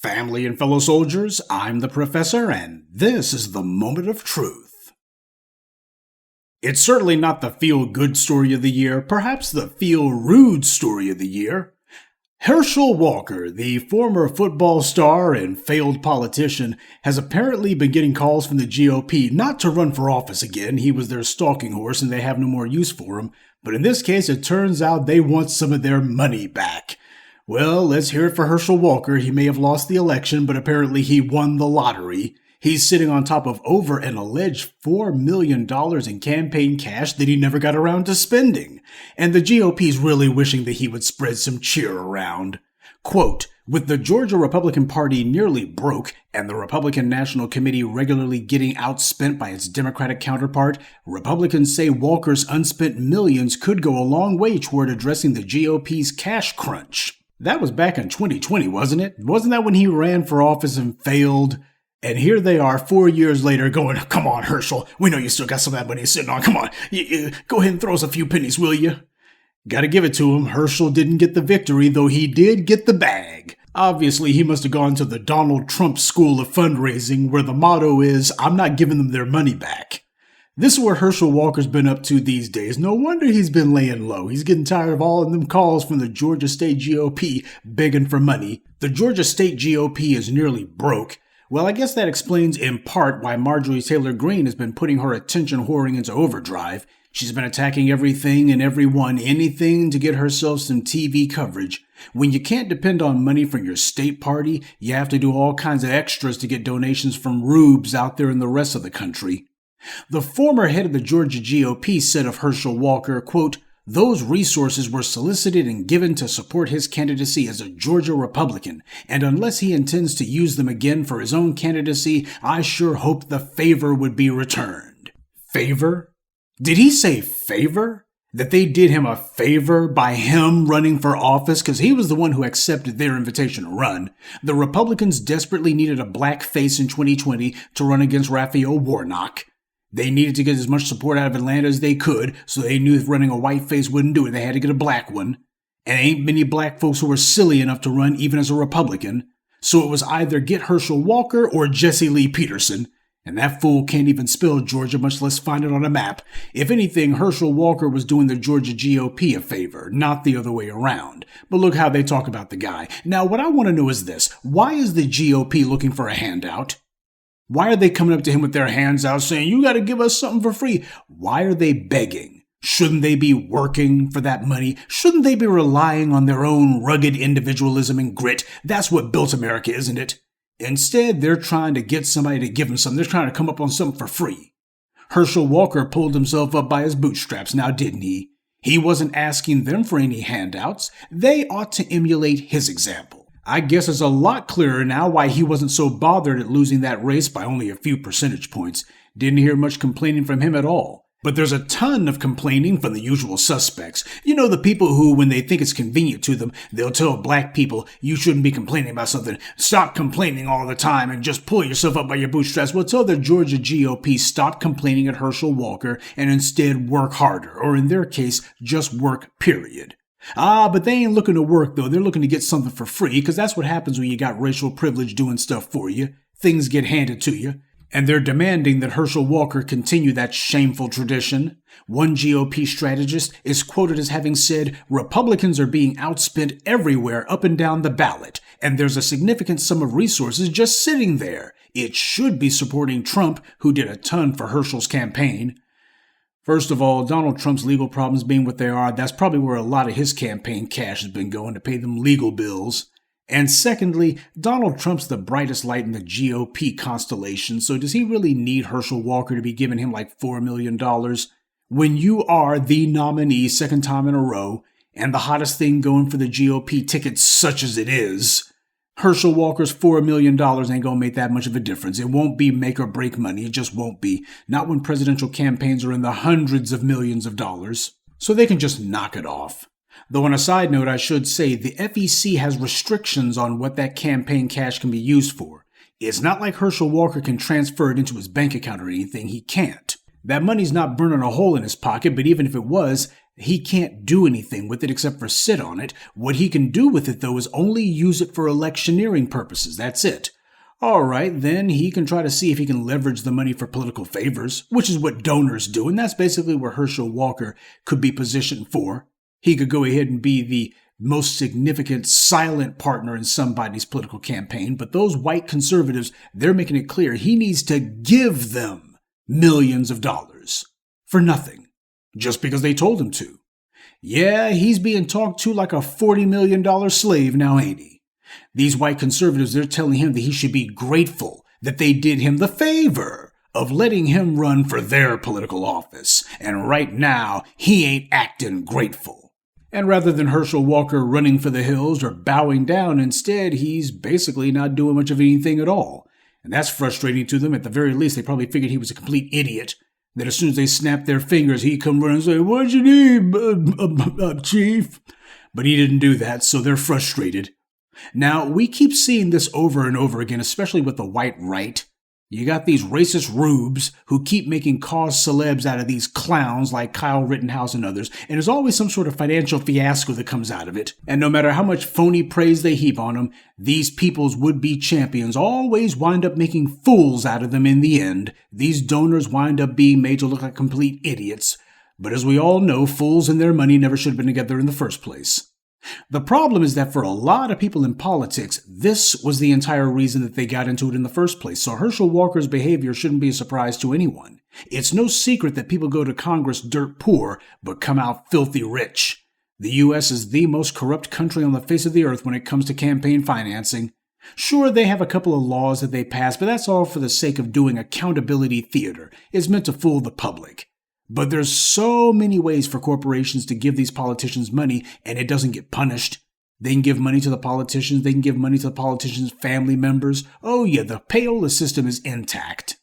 Family and fellow soldiers, I'm the Professor, and this is the Moment of Truth. It's certainly not the feel-good story of the year, perhaps the feel-rude story of the year. Herschel Walker, the former football star and failed politician, has apparently been getting calls from the GOP not to run for office again. He was their stalking horse and they have no more use for him. But in this case, it turns out they want some of their money back. Well, let's hear it for Herschel Walker. He may have lost the election, but apparently he won the lottery. He's sitting on top of over an alleged $4 million in campaign cash that he never got around to spending. And the GOP's really wishing that he would spread some cheer around. Quote, with the Georgia Republican Party nearly broke and the Republican National Committee regularly getting outspent by its Democratic counterpart, Republicans say Walker's unspent millions could go a long way toward addressing the GOP's cash crunch. That was back in 2020, wasn't it? Wasn't that when he ran for office and failed? And here they are 4 years later going, come on, Herschel, we know you still got some of that money sitting on. Come on, go ahead and throw us a few pennies, will you? Gotta give it to him. Herschel didn't get the victory, though he did get the bag. Obviously, he must have gone to the Donald Trump school of fundraising, where the motto is, I'm not giving them their money back. This is what Herschel Walker's been up to these days. No wonder he's been laying low. He's getting tired of all of them calls from the Georgia State GOP begging for money. The Georgia State GOP is nearly broke. Well, I guess that explains in part why Marjorie Taylor Greene has been putting her attention whoring into overdrive. She's been attacking everything and everyone, anything to get herself some TV coverage. When you can't depend on money from your state party, you have to do all kinds of extras to get donations from rubes out there in the rest of the country. The former head of the Georgia GOP said of Herschel Walker, quote, those resources were solicited and given to support his candidacy as a Georgia Republican, and unless he intends to use them again for his own candidacy, I sure hope the favor would be returned. Favor? Did he say favor? That they did him a favor by him running for office? Because he was the one who accepted their invitation to run. The Republicans desperately needed a black face in 2020 to run against Raphael Warnock. They needed to get as much support out of Atlanta as they could, so they knew if running a white face wouldn't do it, they had to get a black one. And ain't many black folks who were silly enough to run even as a Republican. So it was either get Herschel Walker or Jesse Lee Peterson. And that fool can't even spell Georgia, much less find it on a map. If anything, Herschel Walker was doing the Georgia GOP a favor, not the other way around. But look how they talk about the guy. Now, what I want to know is this. Why is the GOP looking for a handout? Why are they coming up to him with their hands out saying, you got to give us something for free? Why are they begging? Shouldn't they be working for that money? Shouldn't they be relying on their own rugged individualism and grit? That's what built America, isn't it? Instead, they're trying to get somebody to give them something. They're trying to come up on something for free. Herschel Walker pulled himself up by his bootstraps, now didn't he? He wasn't asking them for any handouts. They ought to emulate his example. I guess it's a lot clearer now why he wasn't so bothered at losing that race by only a few percentage points. Didn't hear much complaining from him at all. But there's a ton of complaining from the usual suspects. You know, the people who, when they think it's convenient to them, they'll tell black people, you shouldn't be complaining about something. Stop complaining all the time and just pull yourself up by your bootstraps. Well, tell the Georgia GOP stop complaining at Herschel Walker and instead work harder, or in their case, just work, period. But they ain't looking to work, though. They're looking to get something for free, because that's what happens when you got racial privilege doing stuff for you. Things get handed to you. And they're demanding that Herschel Walker continue that shameful tradition. One GOP strategist is quoted as having said, Republicans are being outspent everywhere up and down the ballot, and there's a significant sum of resources just sitting there. It should be supporting Trump, who did a ton for Herschel's campaign. First of all, Donald Trump's legal problems being what they are, that's probably where a lot of his campaign cash has been going to pay them legal bills. And secondly, Donald Trump's the brightest light in the GOP constellation, so does he really need Herschel Walker to be giving him like $4 million? When you are the nominee second time in a row, and the hottest thing going for the GOP ticket such as it is, Herschel Walker's $4 million ain't gonna make that much of a difference. It won't be make or break money, it just won't be. Not when presidential campaigns are in the hundreds of millions of dollars. So they can just knock it off. Though on a side note, I should say the FEC has restrictions on what that campaign cash can be used for. It's not like Herschel Walker can transfer it into his bank account or anything. He can't. That money's not burning a hole in his pocket, but even if it was, He can't do anything with it except for sit on it. What he can do with it, though, is only use it for electioneering purposes. That's it. All right, then he can try to see if he can leverage the money for political favors, which is what donors do, and that's basically where Herschel Walker could be positioned for. He could go ahead and be the most significant silent partner in somebody's political campaign, but those white conservatives, they're making it clear he needs to give them millions of dollars for nothing, just because they told him to. Yeah, he's being talked to like a $40 million slave now, ain't he? These white conservatives, they're telling him that he should be grateful that they did him the favor of letting him run for their political office, and right now he ain't acting grateful. And rather than Herschel Walker running for the hills or bowing down, instead he's basically not doing much of anything at all. And that's frustrating to them. At the very least, they probably figured he was a complete idiot, that as soon as they snapped their fingers, he'd come running and say, "What you need, Chief?" But he didn't do that, so they're frustrated. Now, we keep seeing this over and over again, especially with the white right. You got these racist rubes who keep making cause celebs out of these clowns like Kyle Rittenhouse and others, and there's always some sort of financial fiasco that comes out of it. And no matter how much phony praise they heap on them, these people's would-be champions always wind up making fools out of them in the end. These donors wind up being made to look like complete idiots. But as we all know, fools and their money never should have been together in the first place. The problem is that for a lot of people in politics, this was the entire reason that they got into it in the first place. So Herschel Walker's behavior shouldn't be a surprise to anyone. It's no secret that people go to Congress dirt poor, but come out filthy rich. The U.S. is the most corrupt country on the face of the earth when it comes to campaign financing. Sure, they have a couple of laws that they pass, but that's all for the sake of doing accountability theater. It's meant to fool the public. But there's so many ways for corporations to give these politicians money, and it doesn't get punished. They can give money to the politicians. They can give money to the politicians' family members. Oh yeah, the payola system is intact.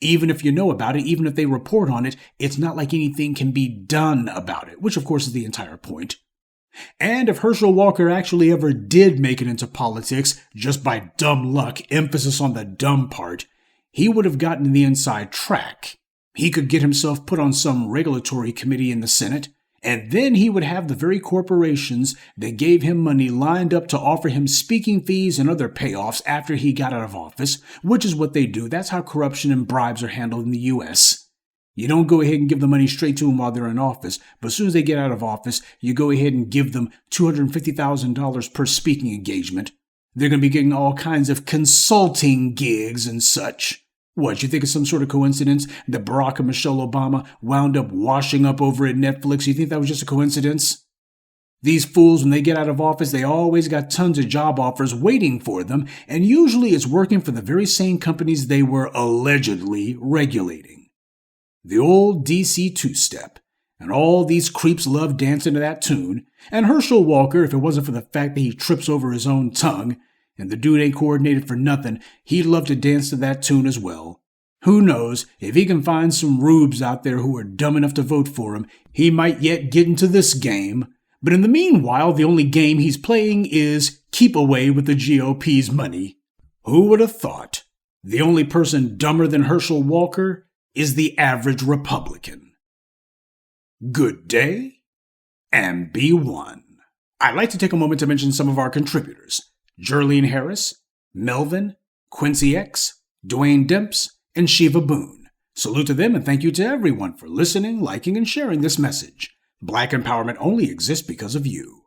Even if you know about it, even if they report on it, it's not like anything can be done about it, which of course is the entire point. And if Herschel Walker actually ever did make it into politics, just by dumb luck, emphasis on the dumb part, he would have gotten the inside track. He could get himself put on some regulatory committee in the Senate, and then he would have the very corporations that gave him money lined up to offer him speaking fees and other payoffs after he got out of office, which is what they do. That's how corruption and bribes are handled in the U.S. You don't go ahead and give the money straight to them while they're in office, but as soon as they get out of office, you go ahead and give them $250,000 per speaking engagement. They're going to be getting all kinds of consulting gigs and such. What, you think it's some sort of coincidence that Barack and Michelle Obama wound up washing up over at Netflix? You think that was just a coincidence? These fools, when they get out of office, they always got tons of job offers waiting for them, and usually it's working for the very same companies they were allegedly regulating. The old DC two-step, and all these creeps love dancing to that tune, and Herschel Walker, if it wasn't for the fact that he trips over his own tongue, and the dude ain't coordinated for nothing, he'd love to dance to that tune as well. Who knows, if he can find some rubes out there who are dumb enough to vote for him, he might yet get into this game. But in the meanwhile, the only game he's playing is keep away with the GOP's money. Who would have thought? The only person dumber than Herschel Walker is the average Republican. Good day, and be one. I'd like to take a moment to mention some of our contributors. Jerlene Harris, Melvin, Quincy X, Dwayne Demps, and Shiva Boone. Salute to them and thank you to everyone for listening, liking, and sharing this message. Black empowerment only exists because of you.